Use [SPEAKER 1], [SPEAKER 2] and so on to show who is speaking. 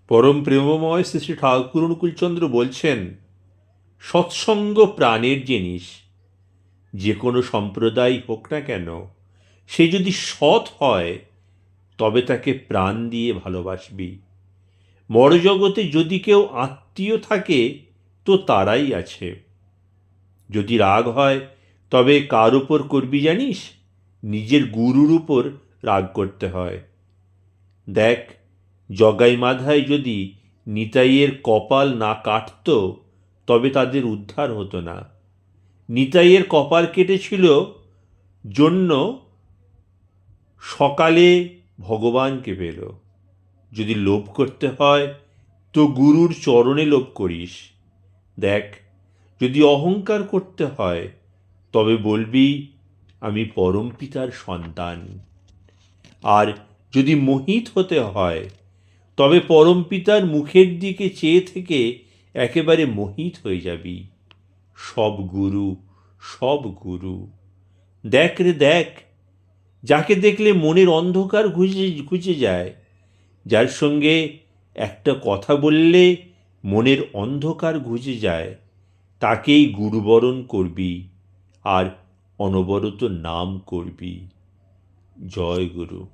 [SPEAKER 1] পরম প্রেমময় শ্রী শ্রী ঠাকুর অনুকূলচন্দ্র বলছেন, সৎসঙ্গ প্রাণের জিনিস। যে কোনো সম্প্রদায় হোক না কেন, সে যদি সৎ হয় তবে তাকে প্রাণ দিয়ে ভালোবাসবি। মরজগতে যদি কেউ আত্মীয় থাকে তো তারাই আছে। যদি রাগ হয় তবে কার উপর করবি জানিস? নিজের গুরুর উপর রাগ করতে হয়। দেখ, জগাই মাধায় যদি নিতাইয়ের কপাল না কাটত তবে তাদের উদ্ধার হতো না। নিতাইয়ের কপাল কেটেছিল জন্য সকালে ভগবানকে পেল। যদি লোভ করতে হয় তো গুরুর চরণে লোভ করিস। দেখ, যদি অহংকার করতে হয় তবে বলবি আমি পরম পিতার সন্তান। আর যদি মোহিত হতে হয় তবে পরম পিতার মুখের দিকে চেয়ে থেকে একেবারে মোহিত হয়ে যাবি। সব গুরু, সব গুরু। দেখ রে দেখ, যাকে দেখলে মনের অন্ধকার ঘুচে যায়, যার সঙ্গে একটা কথা বললে মনের অন্ধকার ঘুচে যায়, তাকেই গুরুবরণ করবি আর অনবরত নাম করবি। জয় গুরু।